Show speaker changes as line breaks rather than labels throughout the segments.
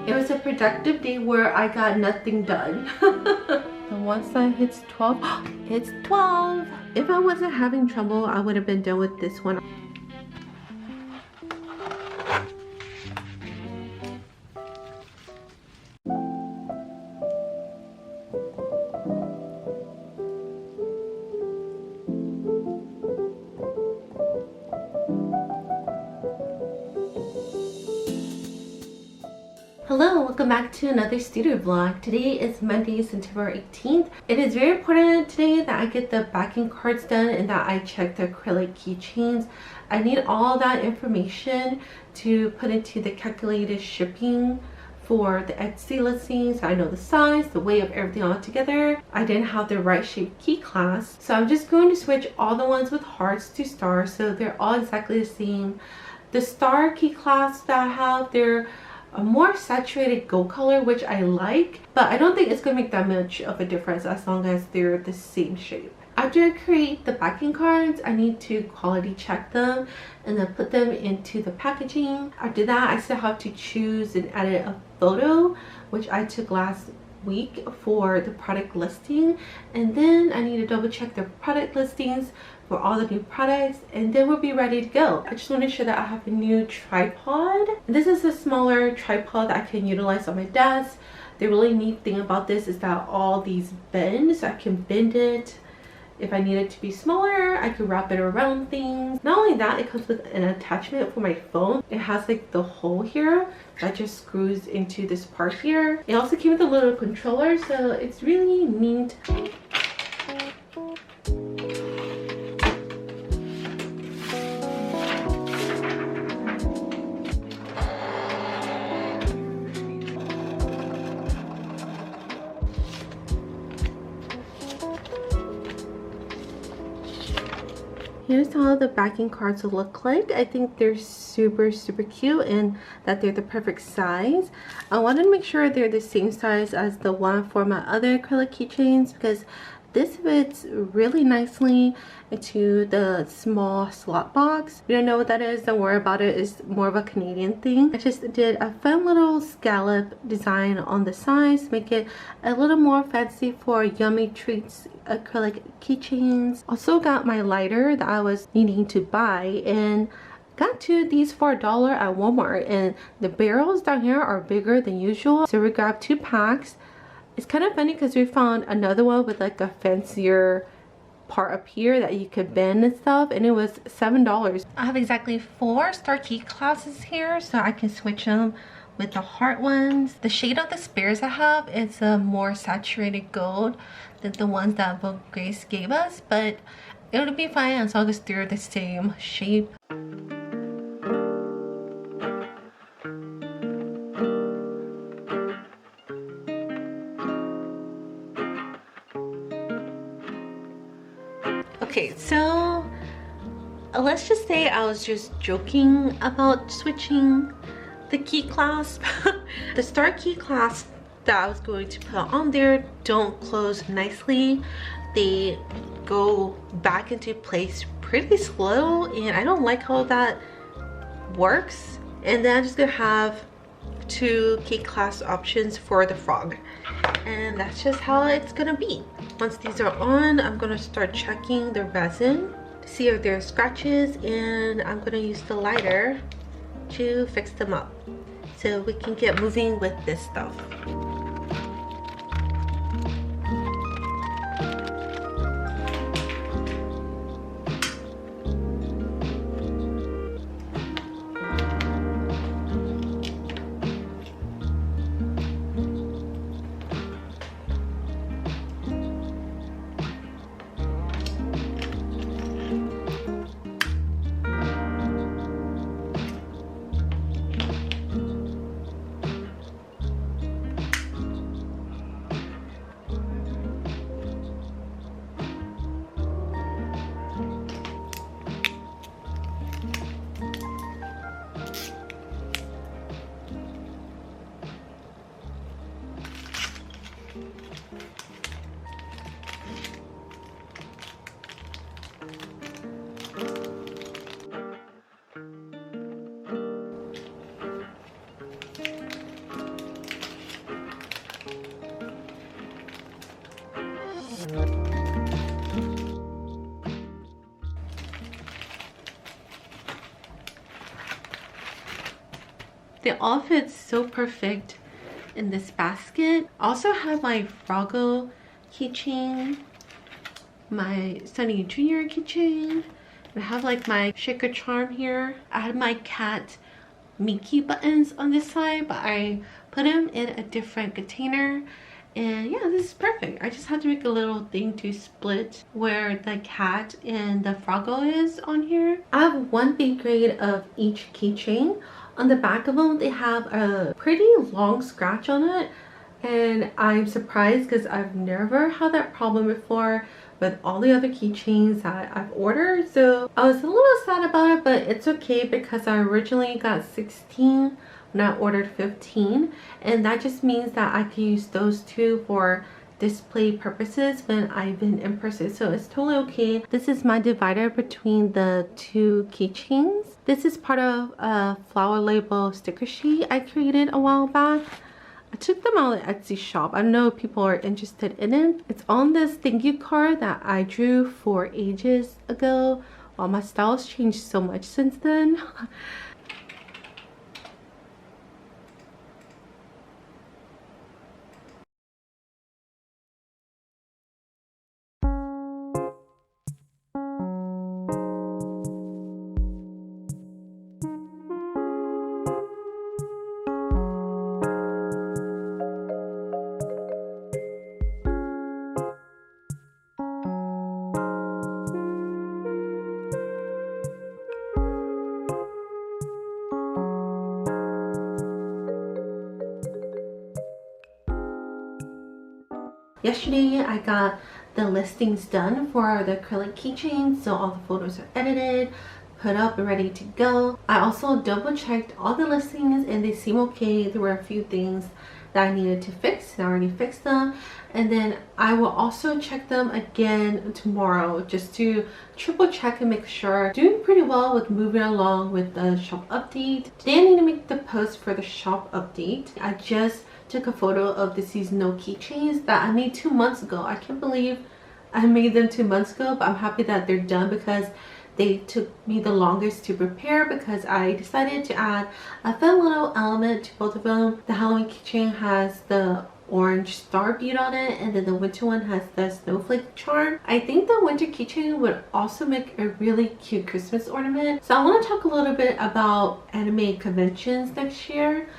It was a productive day where I got nothing done. And once that hits 12, it's 12. If I wasn't having trouble, I would have been done with this one. Hello, welcome back to another studio vlog. Today is Monday, September 18th. It is very important today that I get the backing cards done and that I check the acrylic keychains. I need all that information to put into the calculated shipping for the Etsy listings. So I know the size, the weight of everything all together. I didn't have the right shape key class. So I'm just going to switch all the ones with hearts to stars so they're all exactly the same. The star key class that I have, they're a more saturated gold color, which I like, but I don't think it's gonna make that much of a difference as long as they're the same shape. After I create the backing cards, I need to quality check them and then put them into the packaging. After that, I still have to choose and edit a photo, which I took last week for the product listing, and then I need to double check the product listings for all the new products, and then we'll be ready to go. I just want to show that I have a new tripod. This is a smaller tripod that I can utilize on my desk. The really neat thing about this is that all these bend, so I can bend it. If I need it to be smaller, I could wrap it around things. Not only that, it comes with an attachment for my phone. It has like the hole here that just screws into this part here. It also came with a little controller, so it's really neat. Here's how the backing cards look like. I think they're super cute and that they're the perfect size. I wanted to make sure they're the same size as the one for my other acrylic keychains because this fits really nicely into the small slot box. If you don't know what that is, don't worry about it. It's more of a Canadian thing. I just did a fun little scallop design on the sides, make it a little more fancy for yummy treats acrylic keychains. Also got my lighter that I was needing to buy and got two these for $1 at Walmart, and the barrels down here are bigger than usual, so we grabbed 2 packs. It's kind of funny because we found another one with like a fancier part up here that you could bend and stuff, and it was $7. I have exactly 4 star key classes here, so I can switch them with the heart ones. The shade of the spares I have is a more saturated gold than the ones that Vogue Grace gave us, but it'll be fine as long as they're the same shape. Okay, so let's just say I was just joking about switching the key clasp. The star key clasp that I was going to put on there don't close nicely. They go back into place pretty slow, and I don't like how that works. And then I'm just gonna have 2 key clasp options for the frog, and that's just how it's gonna be. Once these are on, I'm gonna start checking the resin to see if there are scratches, and I'm gonna use the lighter to fix them up so we can get moving with this stuff. They all fit so perfect in this basket. I also have my Froggo keychain, my Sunny Junior keychain. I have like my shaker charm here. I have my cat Mickey buttons on this side, but I put them in a different container. And yeah, this is perfect. I just have to make a little thing to split where the cat and the Froggo is on here. I have one big grade of each keychain. On the back of them, they have a pretty long scratch on it. And I'm surprised because I've never had that problem before with all the other keychains that I've ordered. So I was a little sad about it, but it's okay because I originally got 16 when I ordered 15. And that just means that I can use those two for display purposes when I've been in person, so it's totally okay. This is my divider between the two keychains. This is part of a flower label sticker sheet I created a while back. I took them out at Etsy shop. I know people are interested in it. It's on this thank you card that I drew for ages ago. Well, my style's changed so much since then. Yesterday I got the listings done for the acrylic keychains, so all the photos are edited, put up and ready to go. I also double checked all the listings and they seem okay. There were a few things that I needed to fix and I already fixed them, and then I will also check them again tomorrow just to triple check and make sure. Doing pretty well with moving along with the shop update. Today I need to make the post for the shop update. I just took a photo of the seasonal keychains that I made 2 months ago. I can't believe I made them 2 months ago, but I'm happy that they're done because they took me the longest to prepare because I decided to add a fun little element to both of them. The Halloween keychain has the orange star bead on it, and then the winter one has the snowflake charm. I think the winter keychain would also make a really cute Christmas ornament. So I want to talk a little bit about anime conventions next year.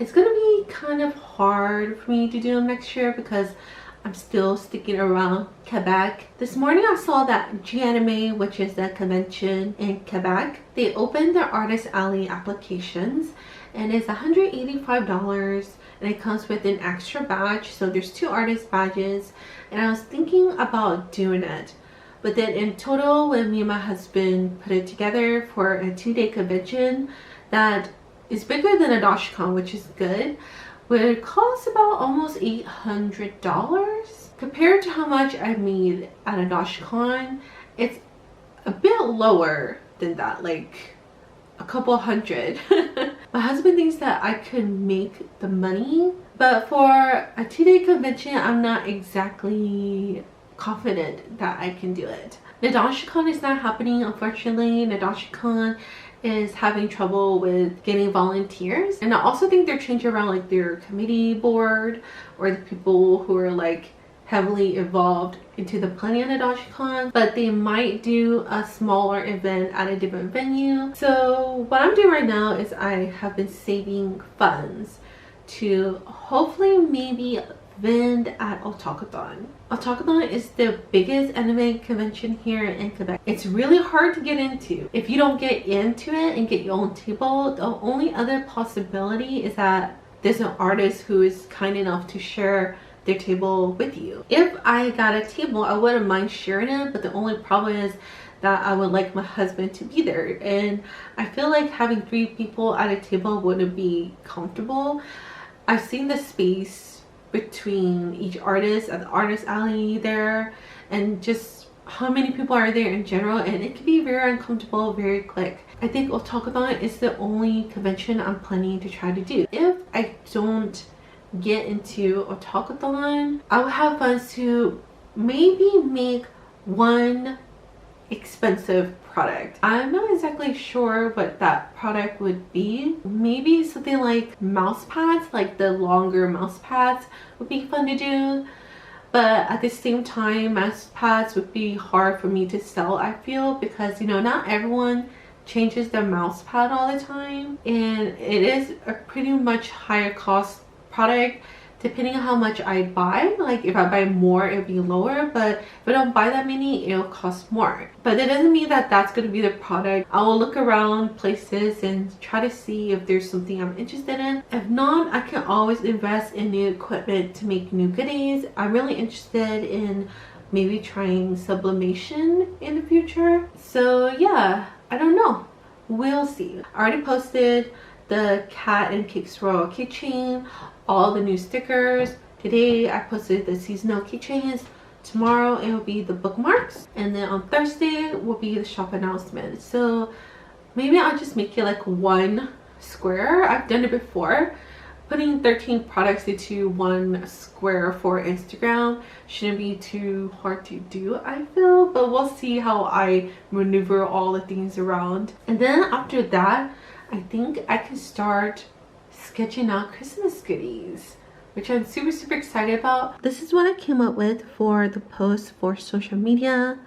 It's gonna be kind of hard for me to do them next year because I'm still sticking around Quebec. This morning I saw that G-Anime, which is the convention in Quebec, they opened their Artist Alley applications and it's $185 and it comes with an extra badge. So there's 2 artist badges and I was thinking about doing it. But then in total, when me and my husband put it together for a 2-day convention that is bigger than a DoshCon, which is good, would cost about almost $800 compared to how much I made at a DoshCon. It's a bit lower than that, like a couple hundred. My husband thinks that I could make the money, but for a 2-day convention I'm not exactly confident that I can do it. Nadashikon is not happening, unfortunately. Nadashikon is having trouble with getting volunteers, and I also think they're changing around like their committee board or the people who are like heavily involved into the planning of Nadashikon, but they might do a smaller event at a different venue. So what I'm doing right now is I have been saving funds to hopefully maybe vend at Otakuthon. Otakuthon is the biggest anime convention here in Quebec. It's really hard to get into. If you don't get into it and get your own table, the only other possibility is that there's an artist who is kind enough to share their table with you. If I got a table, I wouldn't mind sharing it, but the only problem is that I would like my husband to be there, and I feel like having 3 people at a table wouldn't be comfortable. I've seen the space between each artist at the Artist Alley there, and just how many people are there in general, and it can be very uncomfortable very quick. I think Otakuthon is the only convention I'm planning to try to do. If I don't get into Otakuthon, I would have funds to maybe make one expensive product. I'm not exactly sure what that product would be. Maybe something like mouse pads, like the longer mouse pads would be fun to do. But at the same time, mouse pads would be hard for me to sell, I feel, because, you know, not everyone changes their mouse pad all the time, and it is a pretty much higher cost product depending on how much I buy. Like if I buy more, it'll be lower, but if I don't buy that many, it'll cost more. But that doesn't mean that that's going to be the product. I will look around places and try to see if there's something I'm interested in. If not, I can always invest in new equipment to make new goodies. I'm really interested in maybe trying sublimation in the future. So yeah, I don't know, we'll see. I already posted the cat and cake swirl keychain, all the new stickers. Today I posted the seasonal keychains. Tomorrow it will be the bookmarks, and then on Thursday will be the shop announcement. So maybe I'll just make it like one square. I've done it before. Putting 13 products into one square for Instagram shouldn't be too hard to do, I feel, but we'll see how I maneuver all the things around. And then after that, I think I can start sketching out Christmas goodies, which I'm super excited about. This is what I came up with for the post for social media.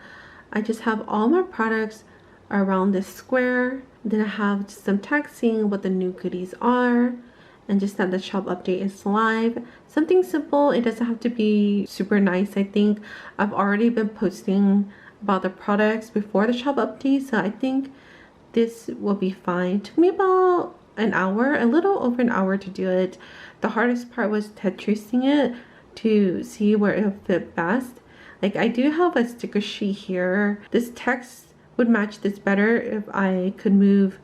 I just have all my products around this square. Then I have some text saying what the new goodies are, and just that the shop update is live. Something simple. It doesn't have to be super nice. I think I've already been posting about the products before the shop update, so I think this will be fine. It took me about an hour, a little over an hour to do it. The hardest part was Tetrising it to see where it would fit best. Like I do have a sticker sheet here. This text would match this better if I could move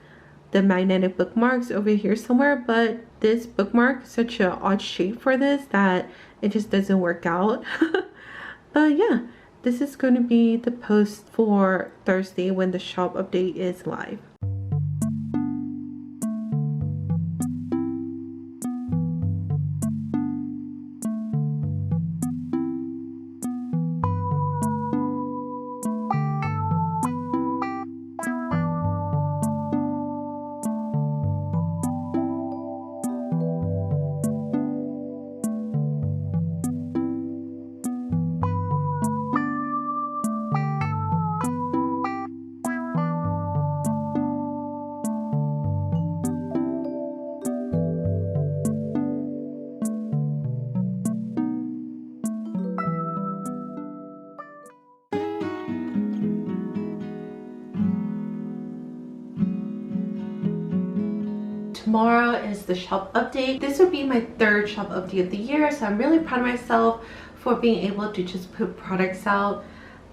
the magnetic bookmarks over here somewhere, but this bookmark is such an odd shape for this that it just doesn't work out. But yeah, this is going to be the post for Thursday when the shop update is live. Tomorrow is the shop update. This will be my third shop update of the year, so I'm really proud of myself for being able to just put products out.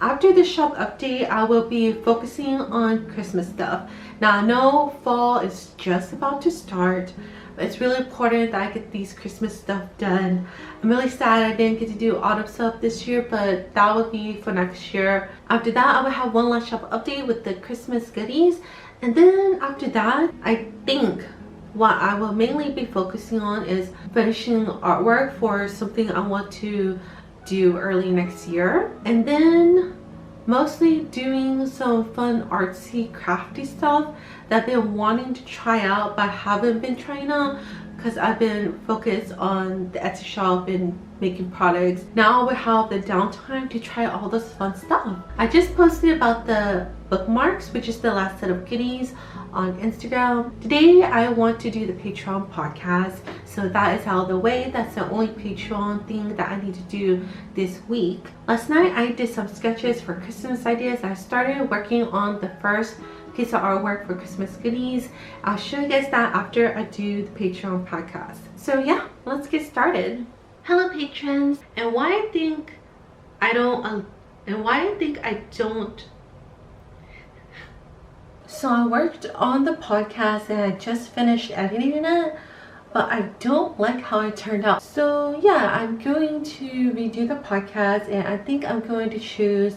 After the shop update, I will be focusing on Christmas stuff. Now I know fall is just about to start, but it's really important that I get these Christmas stuff done. I'm really sad I didn't get to do autumn stuff this year, but that will be for next year. After that, I will have one last shop update with the Christmas goodies, and then after that, I think what I will mainly be focusing on is finishing artwork for something I want to do early next year, and then mostly doing some fun artsy crafty stuff that I've been wanting to try out but haven't been trying out because I've been focused on the Etsy shop and making products. Now I will have the downtime to try all this fun stuff. I just posted about the bookmarks, which is the last set of goodies, on Instagram. Today I want to do the Patreon podcast, so that is out of the way. That's the only Patreon thing that I need to do this week. Last night I did some sketches for Christmas ideas. I started working on the first piece of artwork for Christmas goodies. I'll show you guys that after I do the Patreon podcast. So yeah, let's get started. Hello patrons, and why I think I don't So I worked on the podcast and I just finished editing it, but I don't like how it turned out. So yeah, I'm going to redo the podcast, and I think I'm going to choose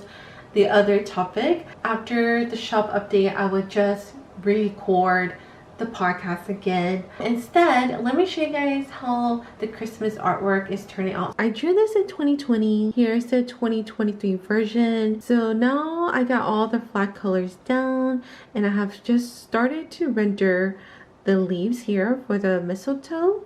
the other topic. After the shop update, I would just record the podcast again. Instead, let me show you guys how the Christmas artwork is turning out. I drew this in 2020. Here's the 2023 version. So now I got all the flat colors down and I have just started to render the leaves here for the mistletoe.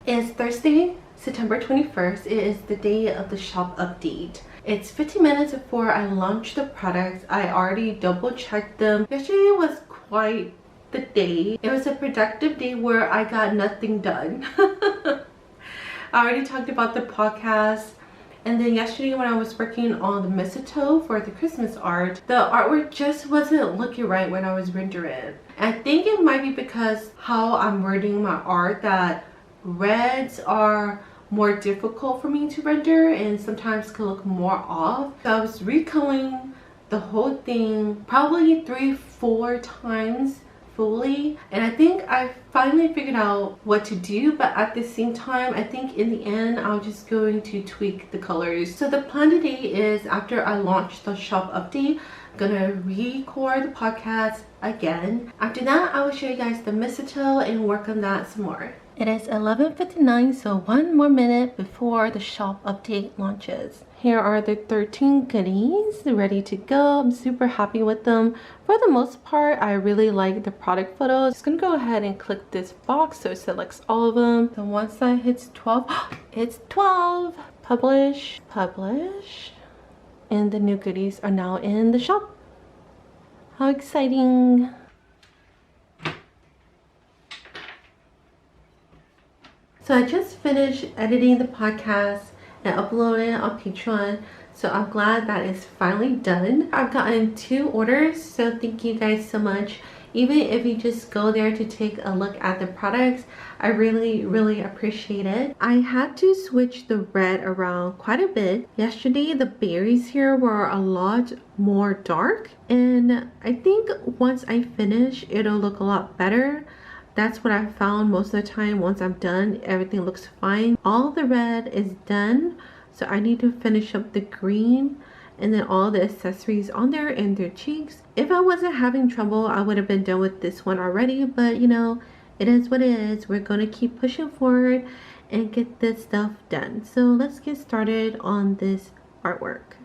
It's Thursday, September 21st. It is the day of the shop update. It's 15 minutes before I launch the products. I already double checked them. Yesterday was quite the day. It was a productive day where I got nothing done. I already talked about the podcast. And then yesterday when I was working on the mistletoe for the Christmas art, the artwork just wasn't looking right when I was rendering. I think it might be because how I'm wording my art, that reds are more difficult for me to render and sometimes can look more off. So I was recoloring the whole thing probably 3-4 times fully, and I think I finally figured out what to do, but at the same time I think in the end I'm just going to tweak the colors. So the plan today is, after I launch the shop update, I'm gonna record the podcast again. After that, I will show you guys the mistletoe and work on that some more. It is 11:59, so 1 more minute before the shop update launches. Here are the 13 goodies ready to go. I'm super happy with them. For the most part, I really like the product photos. Just gonna go ahead and click this box so it selects all of them. Then once that hits 12, it's 12. Publish, publish. And the new goodies are now in the shop. How exciting! So I just finished editing the podcast and uploading it on Patreon. So I'm glad that it's finally done. I've gotten 2 orders, so thank you guys so much. Even if you just go there to take a look at the products, I really appreciate it. I had to switch the red around quite a bit. Yesterday the berries here were a lot more dark, and I think once I finish it'll look a lot better. That's what I found most of the time. Once I'm done, everything looks fine. All the red is done, so I need to finish up the green and then all the accessories on there and their cheeks. If I wasn't having trouble, I would have been done with this one already, but you know, it is what it is. We're gonna keep pushing forward and get this stuff done. So let's get started on this artwork.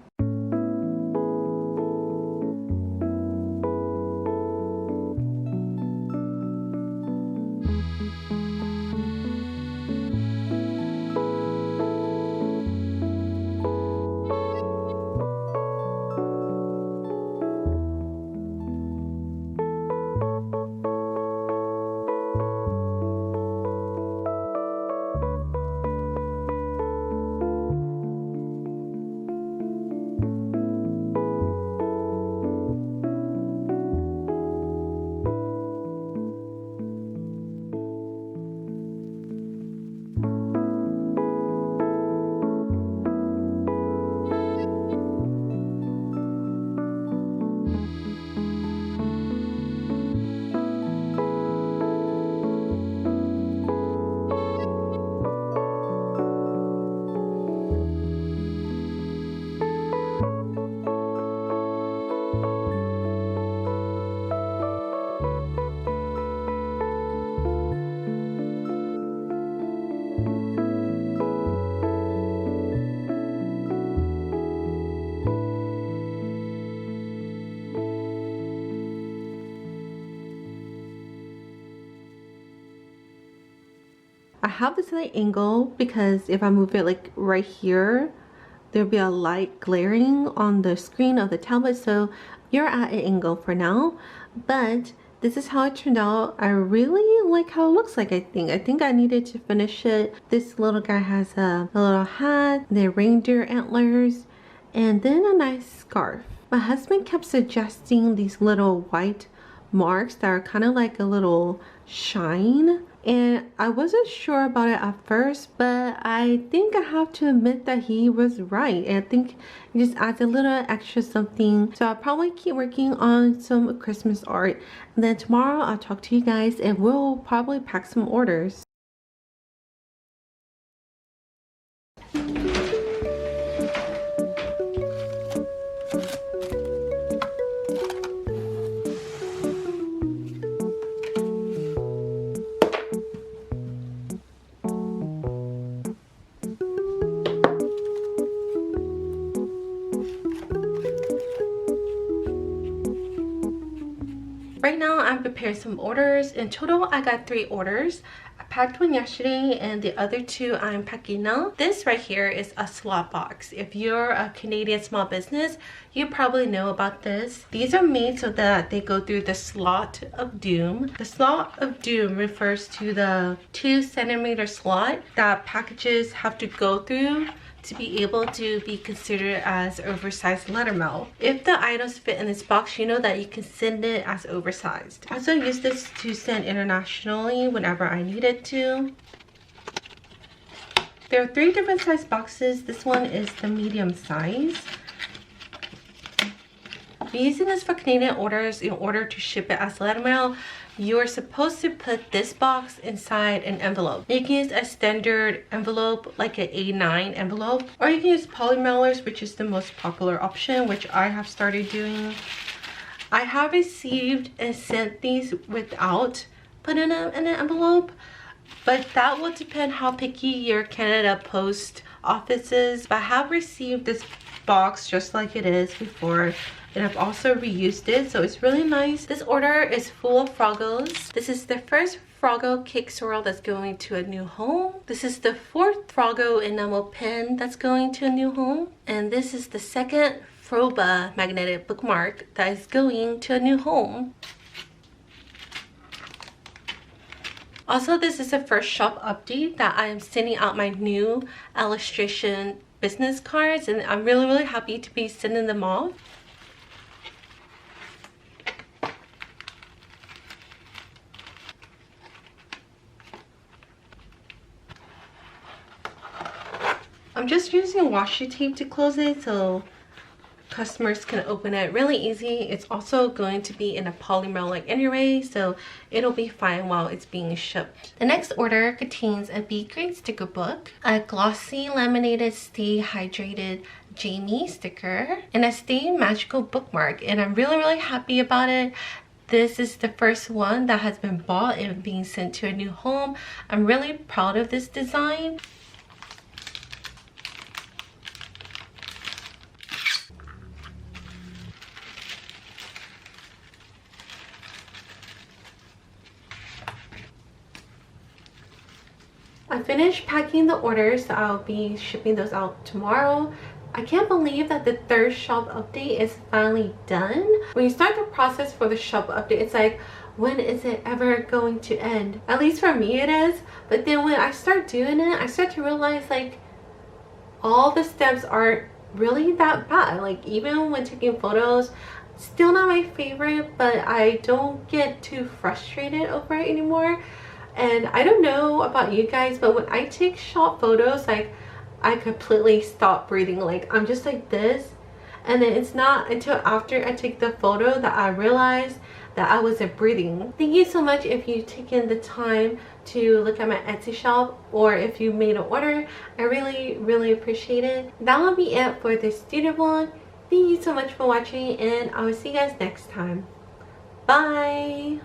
I have this light angle because if I move it like right here, there'll be a light glaring on the screen of the tablet, so you're at an angle for now. But this is how it turned out. I really like how it looks like. I think I needed to finish it. This little guy has a little hat, the reindeer antlers, and then a nice scarf. My husband kept suggesting these little white marks that are kind of like a little shine, and I wasn't sure about it at first, but I think I have to admit that he was right. And I think it just adds a little extra something. So I'll probably keep working on some Christmas art, and then tomorrow I'll talk to you guys and we'll probably pack some orders. I'm preparing some orders. In total, I got 3 orders. I packed one yesterday and the other 2 I'm packing now. This right here is a slot box. If you're a Canadian small business, you probably know about this. These are made so that they go through the slot of doom. The slot of doom refers to the 2-centimeter slot that packages have to go through to be able to be considered as oversized letter mail. If the items fit in this box, you know that you can send it as oversized. I also use this to send internationally whenever I needed to. There are 3 different size boxes. This one is the medium size. I'm using this for Canadian orders. In order to ship it as letter mail, you're supposed to put this box inside an envelope. You can use a standard envelope like an A9 envelope, or you can use polymailers, which is the most popular option, which I have started doing. I have received and sent these without putting them in an envelope, but that will depend how picky your Canada Post office is. But I have received this box just like it is before, and I've also reused it, so it's really nice. This order is full of froggos. This is the first froggo cake swirl that's going to a new home. This is the 4th froggo enamel pen that's going to a new home, and this is the 2nd froggo magnetic bookmark that is going to a new home. Also, this is the first shop update that I am sending out my new illustration business cards, and I'm really happy to be sending them off. I'm just using washi tape to close it so customers can open it really easy. It's also going to be in a polymer like anyway, so it'll be fine while it's being shipped. The next order contains a B grade sticker book, a glossy laminated Stay Hydrated Jamie sticker, and a Stay Magical bookmark, and I'm really happy about it. This is the first one that has been bought and being sent to a new home. I'm really proud of this design. I finished packing the orders, so I'll be shipping those out tomorrow. I can't believe that the 3rd shop update is finally done. When you start the process for the shop update, it's like, when is it ever going to end? At least for me it is. But then when I start doing it, I start to realize like all the steps aren't really that bad. Like even when taking photos, still not my favorite, but I don't get too frustrated over it anymore. And I don't know about you guys, but when I take shop photos, like I completely stop breathing. Like I'm just like this, and then it's not until after I take the photo that I realize that I wasn't breathing. Thank you so much if you've taken the time to look at my Etsy shop, or if you made an order. I really appreciate it. That will be it for this studio vlog. Thank you so much for watching, and I will see you guys next time. Bye.